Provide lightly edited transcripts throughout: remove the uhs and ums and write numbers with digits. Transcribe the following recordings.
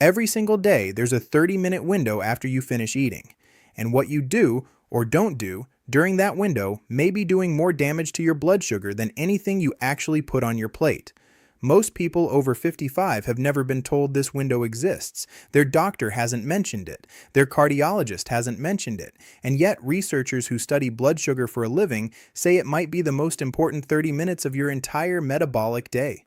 Every single day, there's a 30-minute window after you finish eating. And what you do or don't do during that window may be doing more damage to your blood sugar than anything you actually put on your plate. Most people over 55 have never been told this window exists. Their doctor hasn't mentioned it. Their cardiologist hasn't mentioned it. And yet, researchers who study blood sugar for a living say it might be the most important 30 minutes of your entire metabolic day.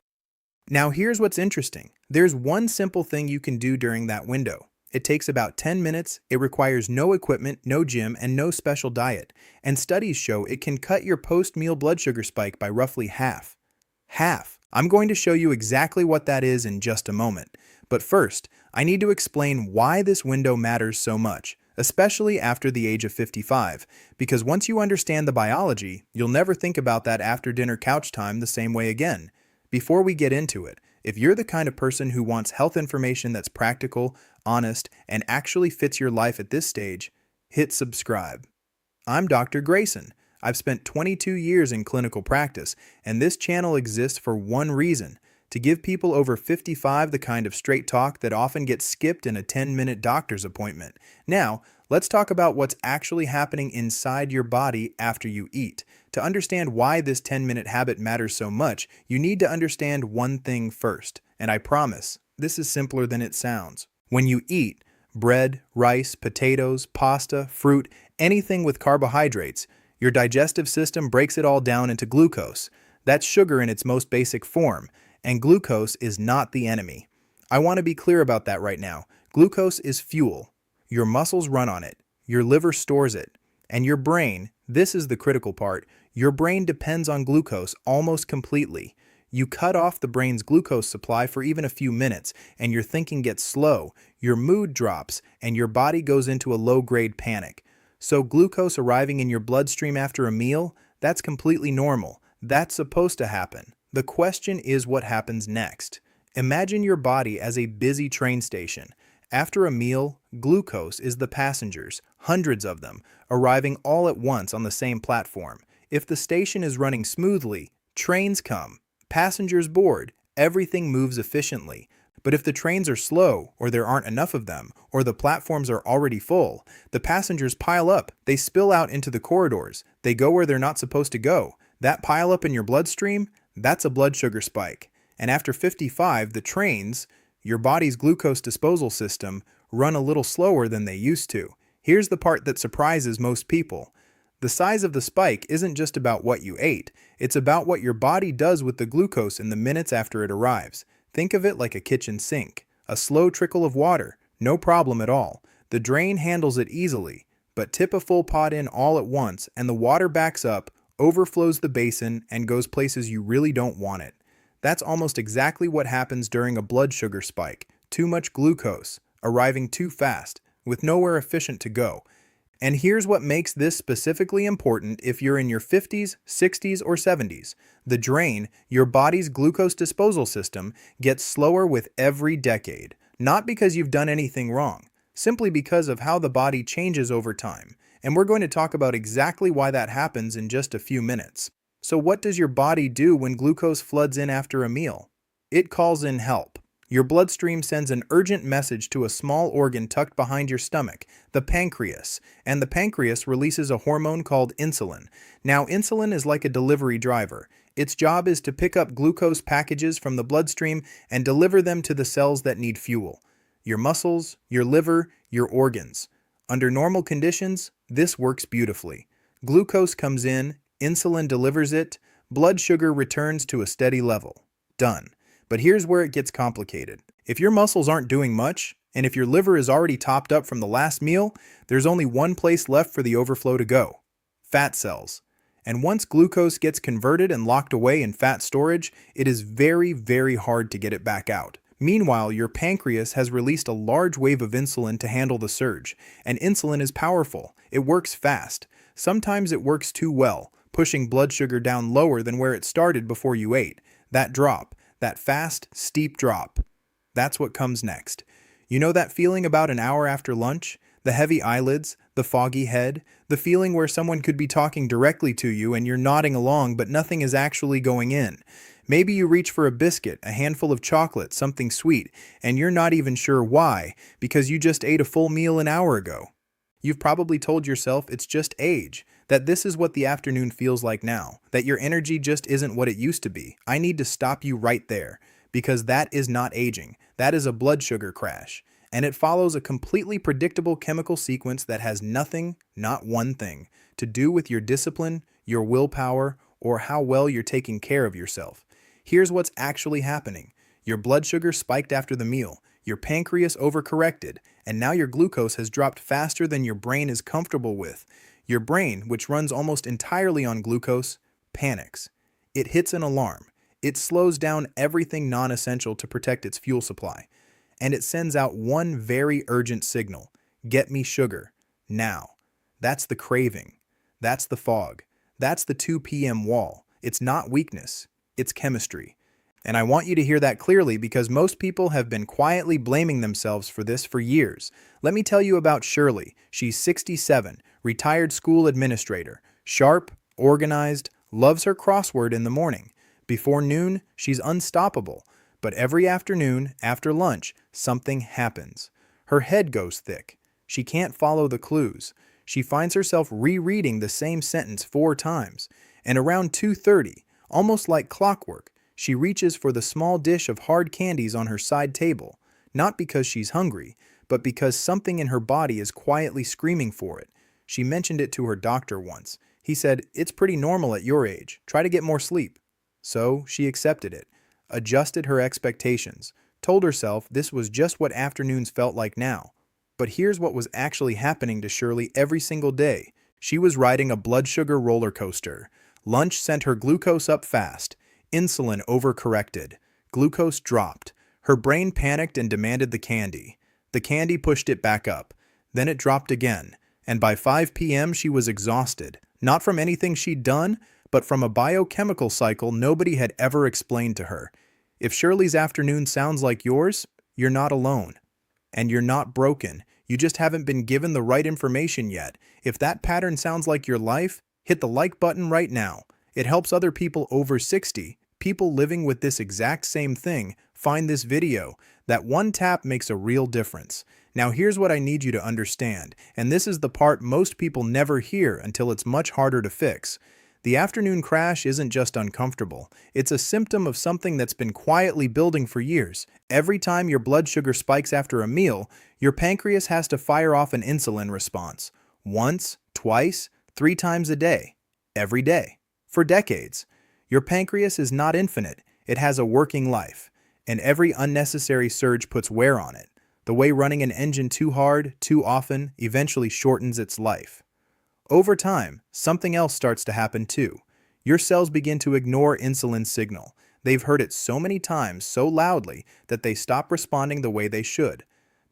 Now, here's what's interesting. There's one simple thing you can do during that window. It takes about 10 minutes, it requires no equipment, no gym, and no special diet. And studies show it can cut your post-meal blood sugar spike by roughly half. Half! I'm going to show you exactly what that is in just a moment. But first, I need to explain why this window matters so much, especially after the age of 55, because once you understand the biology, you'll never think about that after-dinner couch time the same way again. Before we get into it, if you're the kind of person who wants health information that's practical, honest, and actually fits your life at this stage, hit subscribe. I'm Dr. Grayson. I've spent 22 years in clinical practice, and this channel exists for one reason: to give people over 55 the kind of straight talk that often gets skipped in a 10-minute doctor's appointment. Now, let's talk about what's actually happening inside your body after you eat. To understand why this 10-minute habit matters so much, you need to understand one thing first, and I promise, this is simpler than it sounds. When you eat bread, rice, potatoes, pasta, fruit, anything with carbohydrates, your digestive system breaks it all down into glucose. That's sugar in its most basic form, and glucose is not the enemy. I want to be clear about that right now. Glucose is fuel. Your muscles run on it, your liver stores it, and your brain, this is the critical part, your brain depends on glucose almost completely. You cut off the brain's glucose supply for even a few minutes, and your thinking gets slow, your mood drops, and your body goes into a low-grade panic. So glucose arriving in your bloodstream after a meal, that's completely normal. That's supposed to happen. The question is what happens next. Imagine your body as a busy train station. After a meal, glucose is the passengers, hundreds of them, arriving all at once on the same platform. If the station is running smoothly, trains come, passengers board, everything moves efficiently. But if the trains are slow, or there aren't enough of them, or the platforms are already full, the passengers pile up, they spill out into the corridors, they go where they're not supposed to go. That pile up in your bloodstream, that's a blood sugar spike. And after 55, the trains, your body's glucose disposal system, run a little slower than they used to. Here's the part that surprises most people. The size of the spike isn't just about what you ate, it's about what your body does with the glucose in the minutes after it arrives. Think of it like a kitchen sink. A slow trickle of water, no problem at all. The drain handles it easily, but tip a full pot in all at once and the water backs up, overflows the basin, and goes places you really don't want it. That's almost exactly what happens during a blood sugar spike. Too much glucose, arriving too fast, with nowhere efficient to go. And here's what makes this specifically important if you're in your 50s, 60s, or 70s. The drain, your body's glucose disposal system, gets slower with every decade. Not because you've done anything wrong, simply because of how the body changes over time. And we're going to talk about exactly why that happens in just a few minutes. So what does your body do when glucose floods in after a meal? It calls in help. Your bloodstream sends an urgent message to a small organ tucked behind your stomach, the pancreas, and the pancreas releases a hormone called insulin. Now, insulin is like a delivery driver. Its job is to pick up glucose packages from the bloodstream and deliver them to the cells that need fuel. Your muscles, your liver, your organs. Under normal conditions, this works beautifully. Glucose comes in, insulin delivers it, blood sugar returns to a steady level. Done. But here's where it gets complicated. If your muscles aren't doing much, and if your liver is already topped up from the last meal, there's only one place left for the overflow to go: fat cells. And once glucose gets converted and locked away in fat storage, it is very, very hard to get it back out. Meanwhile, your pancreas has released a large wave of insulin to handle the surge. And insulin is powerful. It works fast. Sometimes it works too well, pushing blood sugar down lower than where it started before you ate. That drop. That fast, steep drop. That's what comes next. You know that feeling about an hour after lunch? The heavy eyelids, the foggy head, the feeling where someone could be talking directly to you and you're nodding along but nothing is actually going in. Maybe you reach for a biscuit, a handful of chocolate, something sweet, and you're not even sure why, because you just ate a full meal an hour ago. You've probably told yourself it's just age, that this is what the afternoon feels like now, that your energy just isn't what it used to be. I need to stop you right there, because that is not aging. That is a blood sugar crash. And it follows a completely predictable chemical sequence that has nothing, not one thing, to do with your discipline, your willpower, or how well you're taking care of yourself. Here's what's actually happening. Your blood sugar spiked after the meal, your pancreas overcorrected, and now your glucose has dropped faster than your brain is comfortable with. Your brain, which runs almost entirely on glucose, panics. It hits an alarm. It slows down everything non-essential to protect its fuel supply. And it sends out one very urgent signal. Get me sugar. Now. That's the craving. That's the fog. That's the 2 p.m. wall. It's not weakness. It's chemistry. And I want you to hear that clearly because most people have been quietly blaming themselves for this for years. Let me tell you about Shirley. She's 67, retired school administrator, sharp, organized, loves her crossword in the morning. Before noon, she's unstoppable. But every afternoon, after lunch, something happens. Her head goes thick. She can't follow the clues. She finds herself rereading the same sentence 4 times. And around 2:30, almost like clockwork, she reaches for the small dish of hard candies on her side table, not because she's hungry, but because something in her body is quietly screaming for it. She mentioned it to her doctor once. He said, "It's pretty normal at your age. Try to get more sleep." So she accepted it, adjusted her expectations, told herself this was just what afternoons felt like now. But here's what was actually happening to Shirley every single day. She was riding a blood sugar roller coaster. Lunch sent her glucose up fast. Insulin overcorrected. Glucose dropped. Her brain panicked and demanded the candy. The candy pushed it back up. Then it dropped again. And by 5 p.m. she was exhausted. Not from anything she'd done, but from a biochemical cycle nobody had ever explained to her. If Shirley's afternoon sounds like yours, you're not alone. And you're not broken. You just haven't been given the right information yet. If that pattern sounds like your life, hit the like button right now. It helps other people over 60, people living with this exact same thing, find this video. That one tap makes a real difference. Now here's what I need you to understand, and this is the part most people never hear until it's much harder to fix. The afternoon crash isn't just uncomfortable. It's a symptom of something that's been quietly building for years. Every time your blood sugar spikes after a meal, your pancreas has to fire off an insulin response. Once, twice, 3 times a day. Every day. For decades. Your pancreas is not infinite. It has a working life. And every unnecessary surge puts wear on it. The way running an engine too hard, too often, eventually shortens its life. Over time, something else starts to happen too. Your cells begin to ignore insulin's signal. They've heard it so many times, so loudly, that they stop responding the way they should.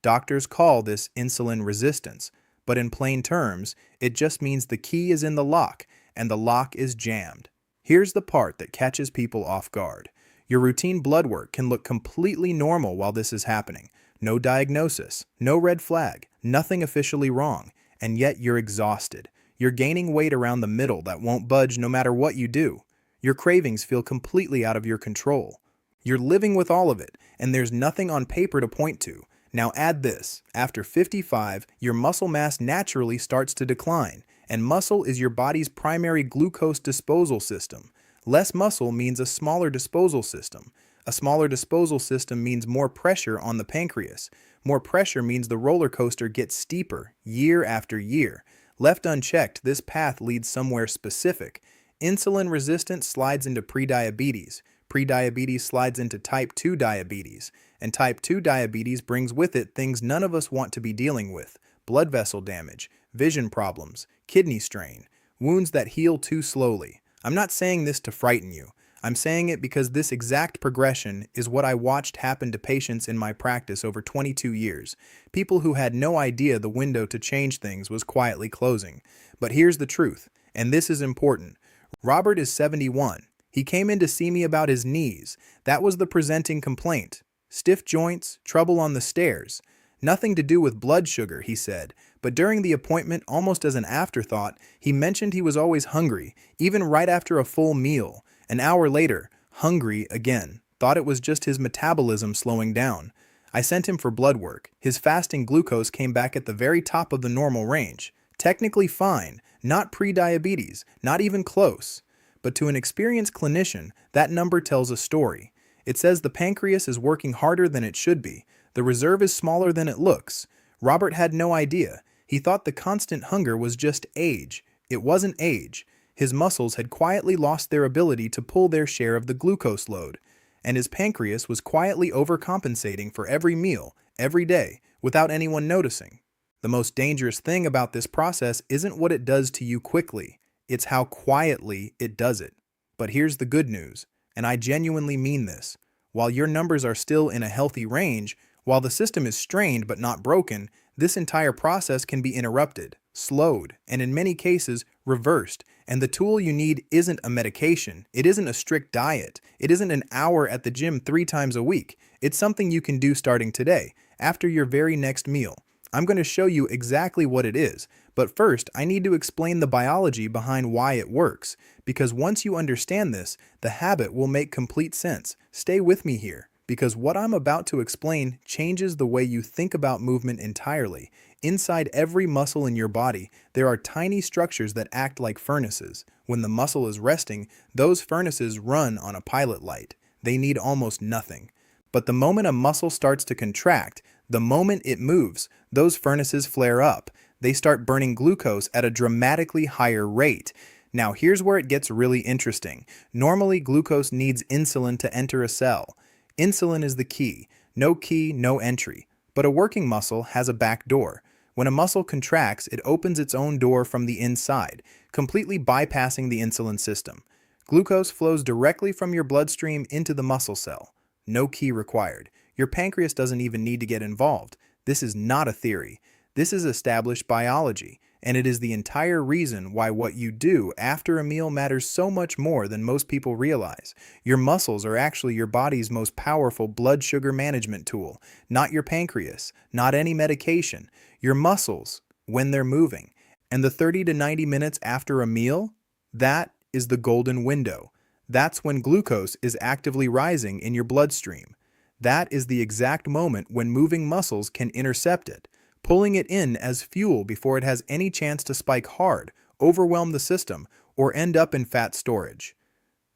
Doctors call this insulin resistance, but in plain terms, it just means the key is in the lock, and the lock is jammed. Here's the part that catches people off guard. Your routine blood work can look completely normal while this is happening. No diagnosis, no red flag, nothing officially wrong, and yet you're exhausted. You're gaining weight around the middle that won't budge no matter what you do. Your cravings feel completely out of your control. You're living with all of it, and there's nothing on paper to point to. Now add this. After 55, your muscle mass naturally starts to decline, and muscle is your body's primary glucose disposal system. Less muscle means a smaller disposal system. A smaller disposal system means more pressure on the pancreas. More pressure means the roller coaster gets steeper year after year. Left unchecked, this path leads somewhere specific. Insulin resistance slides into prediabetes. Prediabetes slides into type 2 diabetes. And type 2 diabetes brings with it things none of us want to be dealing with. Blood vessel damage, vision problems, kidney strain, wounds that heal too slowly. I'm not saying this to frighten you. I'm saying it because this exact progression is what I watched happen to patients in my practice over 22 years. People who had no idea the window to change things was quietly closing. But here's the truth, and this is important. Robert is 71. He came in to see me about his knees. That was the presenting complaint. Stiff joints, trouble on the stairs. Nothing to do with blood sugar, he said. But during the appointment, almost as an afterthought, he mentioned he was always hungry, even right after a full meal. An hour later, hungry again, thought it was just his metabolism slowing down. I sent him for blood work. His fasting glucose came back at the very top of the normal range. Technically fine, not pre-diabetes, not even close. But to an experienced clinician, that number tells a story. It says the pancreas is working harder than it should be. The reserve is smaller than it looks. Robert had no idea. He thought the constant hunger was just age. It wasn't age. His muscles had quietly lost their ability to pull their share of the glucose load, and his pancreas was quietly overcompensating for every meal, every day, without anyone noticing. The most dangerous thing about this process isn't what it does to you quickly, it's how quietly it does it. But here's the good news, and I genuinely mean this. While your numbers are still in a healthy range, while the system is strained but not broken, this entire process can be interrupted, slowed, and in many cases, reversed. And the tool you need isn't a medication, it isn't a strict diet, it isn't an hour at the gym 3 times a week. It's something you can do starting today, after your very next meal. I'm going to show you exactly what it is, but first I need to explain the biology behind why it works, because once you understand this, the habit will make complete sense. Stay with me here, because what I'm about to explain changes the way you think about movement entirely. Inside every muscle in your body, there are tiny structures that act like furnaces. When the muscle is resting, those furnaces run on a pilot light. They need almost nothing. But the moment a muscle starts to contract, the moment it moves, those furnaces flare up. They start burning glucose at a dramatically higher rate. Now here's where it gets really interesting. Normally, glucose needs insulin to enter a cell. Insulin is the key, no entry. But a working muscle has a back door. When a muscle contracts, it opens its own door from the inside, completely bypassing the insulin system. Glucose flows directly from your bloodstream into the muscle cell. No key required. Your pancreas doesn't even need to get involved. This is not a theory. This is established biology, and it is the entire reason why what you do after a meal matters so much more than most people realize. Your muscles are actually your body's most powerful blood sugar management tool, not your pancreas, not any medication. Your muscles, when they're moving. And the 30 to 90 minutes after a meal, that is the golden window. That's when glucose is actively rising in your bloodstream. That is the exact moment when moving muscles can intercept it, pulling it in as fuel before it has any chance to spike hard, overwhelm the system, or end up in fat storage.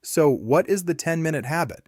So what is the 10-minute habit?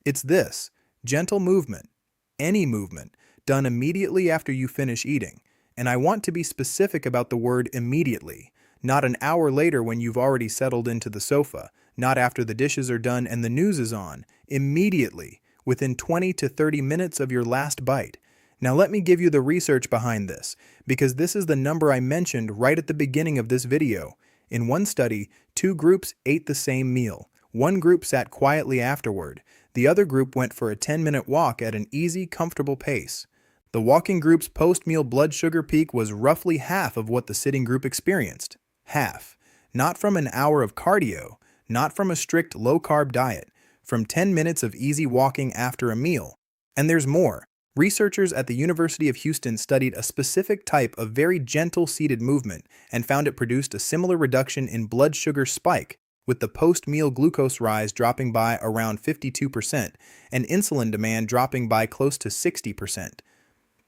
It's this: gentle movement, any movement, done immediately after you finish eating. And I want to be specific about the word immediately, not an hour later when you've already settled into the sofa, not after the dishes are done and the news is on, immediately, within 20 to 30 minutes of your last bite. Now let me give you the research behind this, because this is the number I mentioned right at the beginning of this video. In one study, 2 groups ate the same meal. One group sat quietly afterward. The other group went for a 10-minute walk at an easy, comfortable pace. The walking group's post-meal blood sugar peak was roughly half of what the sitting group experienced. Half. Not from an hour of cardio, not from a strict low-carb diet, from 10 minutes of easy walking after a meal. And there's more. Researchers at the University of Houston studied a specific type of very gentle seated movement and found it produced a similar reduction in blood sugar spike, with the post-meal glucose rise dropping by around 52% and insulin demand dropping by close to 60%.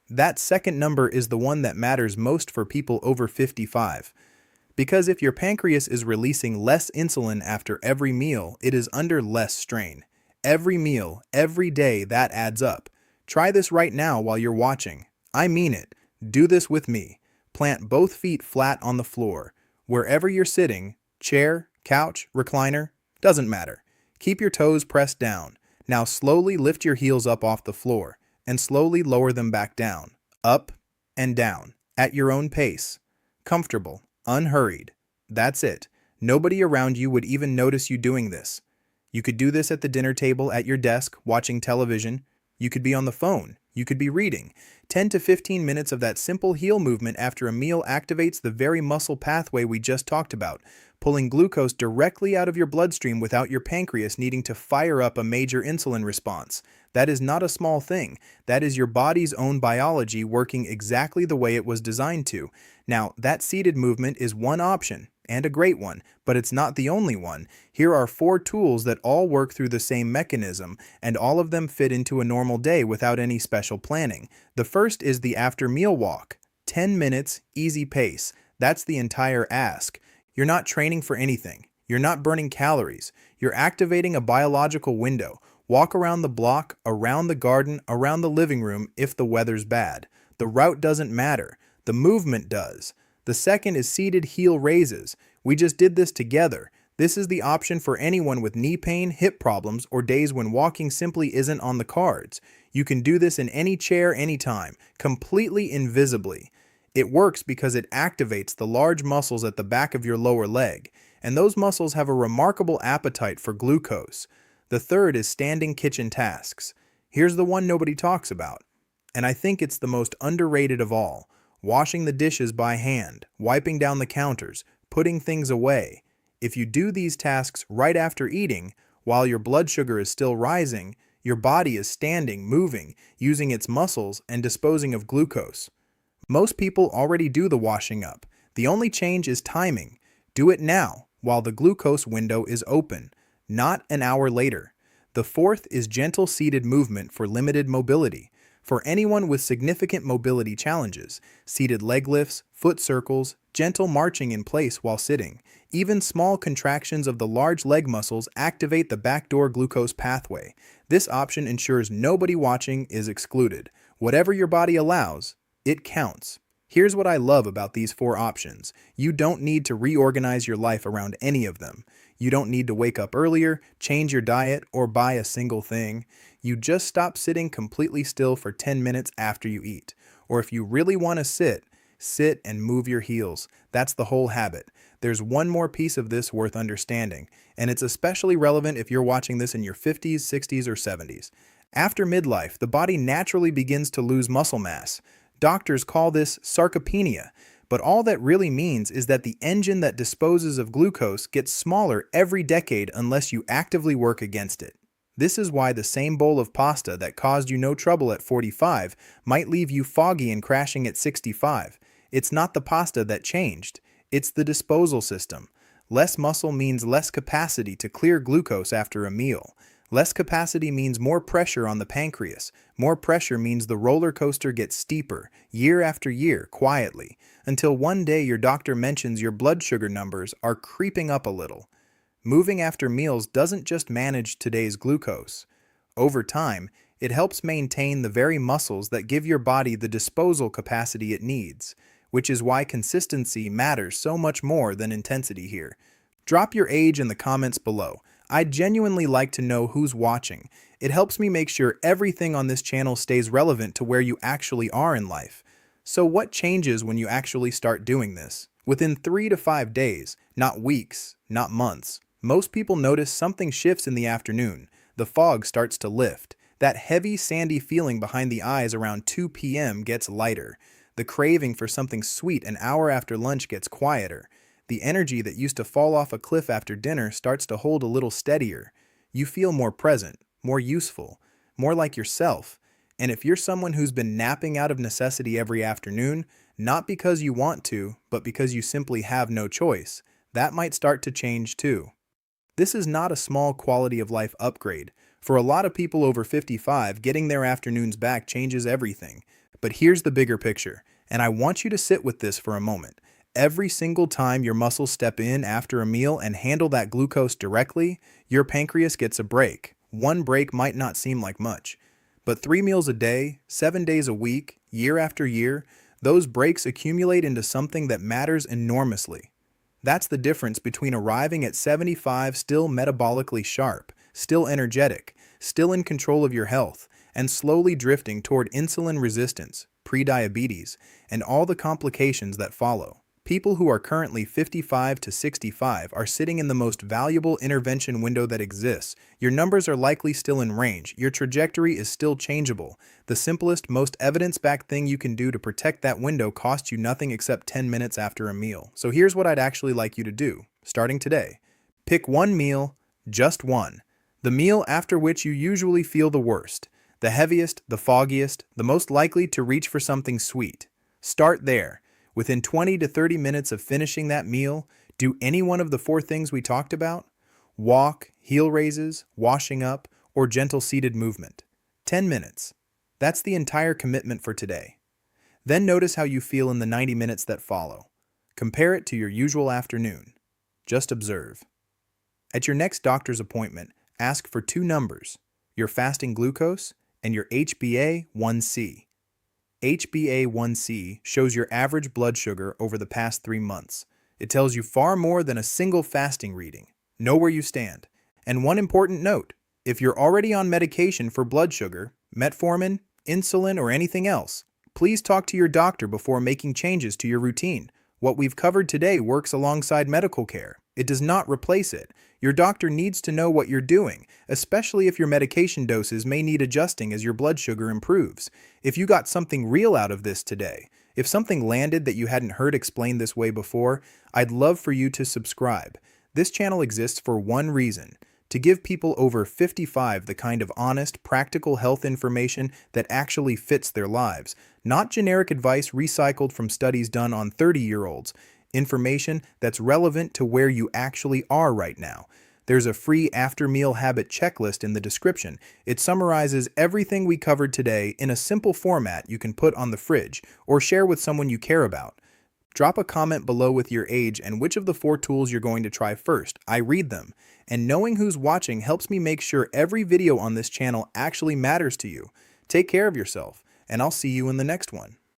That second number is the one that matters most for people over 55. Because if your pancreas is releasing less insulin after every meal, it is under less strain. Every meal, every day, that adds up. Try this right now while you're watching. I mean it. Do this with me. Plant both feet flat on the floor. Wherever you're sitting, chair, couch, recliner, doesn't matter. Keep your toes pressed down. Now slowly lift your heels up off the floor and slowly lower them back down, up and down, at your own pace. Comfortable, unhurried. That's it. Nobody around you would even notice you doing this. You could do this at the dinner table, at your desk, watching television. You could be on the phone. You could be reading. 10 to 15 minutes of that simple heel movement after a meal activates the very muscle pathway we just talked about, pulling glucose directly out of your bloodstream without your pancreas needing to fire up a major insulin response. That is not a small thing. That is your body's own biology working exactly the way it was designed to. Now, that seated movement is one option. and a great one, but it's not the only one. Here are 4 tools that all work through the same mechanism, and all of them fit into a normal day without any special planning. The first is the after-meal walk. 10 minutes, easy pace. That's the entire ask. You're not training for anything. You're not burning calories. You're activating a biological window. Walk around the block, around the garden, around the living room if the weather's bad. The route doesn't matter. The movement does. The second is seated heel raises. We just did this together. This is the option for anyone with knee pain, hip problems, or days when walking simply isn't on the cards. You can do this in any chair, anytime, completely invisibly. It works because it activates the large muscles at the back of your lower leg, and those muscles have a remarkable appetite for glucose. The third is standing kitchen tasks. Here's the one nobody talks about, and I think it's the most underrated of all. Washing the dishes by hand, wiping down the counters, putting things away. If you do these tasks right after eating, while your blood sugar is still rising, your body is standing, moving, using its muscles, and disposing of glucose. Most people already do the washing up. The only change is timing. Do it now, while the glucose window is open, not an hour later. The fourth is gentle seated movement for limited mobility. For anyone with significant mobility challenges, seated leg lifts, foot circles, gentle marching in place while sitting, even small contractions of the large leg muscles activate the backdoor glucose pathway. This option ensures nobody watching is excluded. Whatever your body allows, it counts. Here's what I love about these 4 options. You don't need to reorganize your life around any of them. You don't need to wake up earlier, change your diet, or buy a single thing. You just stop sitting completely still for 10 minutes after you eat. Or if you really want to sit and move your heels. That's the whole habit. There's one more piece of this worth understanding, and it's especially relevant if you're watching this in your 50s, 60s, or 70s. After midlife, the body naturally begins to lose muscle mass. Doctors call this sarcopenia, but all that really means is that the engine that disposes of glucose gets smaller every decade unless you actively work against it. This is why the same bowl of pasta that caused you no trouble at 45 might leave you foggy and crashing at 65. It's not the pasta that changed, it's the disposal system. Less muscle means less capacity to clear glucose after a meal. Less capacity means more pressure on the pancreas. More pressure means the roller coaster gets steeper, year after year, quietly, until one day your doctor mentions your blood sugar numbers are creeping up a little. Moving after meals doesn't just manage today's glucose. Over time, it helps maintain the very muscles that give your body the disposal capacity it needs, which is why consistency matters so much more than intensity here. Drop your age in the comments below. I'd genuinely like to know who's watching. It helps me make sure everything on this channel stays relevant to where you actually are in life. So what changes when you actually start doing this? Within 3 to 5 days, not weeks, not months, most people notice something shifts in the afternoon. The fog starts to lift. That heavy, sandy feeling behind the eyes around 2 p.m. gets lighter. The craving for something sweet an hour after lunch gets quieter. The energy that used to fall off a cliff after dinner starts to hold a little steadier. You feel more present, more useful, more like yourself. And if you're someone who's been napping out of necessity every afternoon, not because you want to, but because you simply have no choice, that might start to change too. This is not a small quality of life upgrade. For a lot of people over 55, getting their afternoons back changes everything. But here's the bigger picture, and I want you to sit with this for a moment. Every single time your muscles step in after a meal and handle that glucose directly, your pancreas gets a break. One break might not seem like much, but 3 meals a day, 7 days a week, year after year, those breaks accumulate into something that matters enormously. That's the difference between arriving at 75 still metabolically sharp, still energetic, still in control of your health, and slowly drifting toward insulin resistance, prediabetes, and all the complications that follow. People who are currently 55 to 65 are sitting in the most valuable intervention window that exists. Your numbers are likely still in range. Your trajectory is still changeable. The simplest, most evidence-backed thing you can do to protect that window costs you nothing except 10 minutes after a meal. So here's what I'd actually like you to do, starting today. Pick one meal, just one. The meal after which you usually feel the worst, the heaviest, the foggiest, the most likely to reach for something sweet. Start there. Within 20 to 30 minutes of finishing that meal, Do any one of the four things we talked about? Walk, heel raises, washing up, or gentle seated movement. 10 minutes. That's the entire commitment for today. Then notice how you feel in the 90 minutes that follow. Compare it to your usual afternoon. Just observe. At your next doctor's appointment, ask for two numbers, your fasting glucose and your HbA1c. HbA1c shows your average blood sugar over the past 3 months. It tells you far more than a single fasting reading. Know where you stand. And one important note, if you're already on medication for blood sugar, metformin, insulin, or anything else, please talk to your doctor before making changes to your routine. What we've covered today works alongside medical care. It does not replace it. Your doctor needs to know what you're doing, especially if your medication doses may need adjusting as your blood sugar improves. If you got something real out of this today, if something landed that you hadn't heard explained this way before, I'd love for you to subscribe. This channel exists for one reason: to give people over 55 the kind of honest, practical health information that actually fits their lives, not generic advice recycled from studies done on 30-year-olds, information that's relevant to where you actually are right now. There's a free after-meal habit checklist in the description. It summarizes everything we covered today in a simple format you can put on the fridge or share with someone you care about. Drop a comment below with your age and which of the 4 tools you're going to try first. I read them. And knowing who's watching helps me make sure every video on this channel actually matters to you. Take care of yourself, and I'll see you in the next one.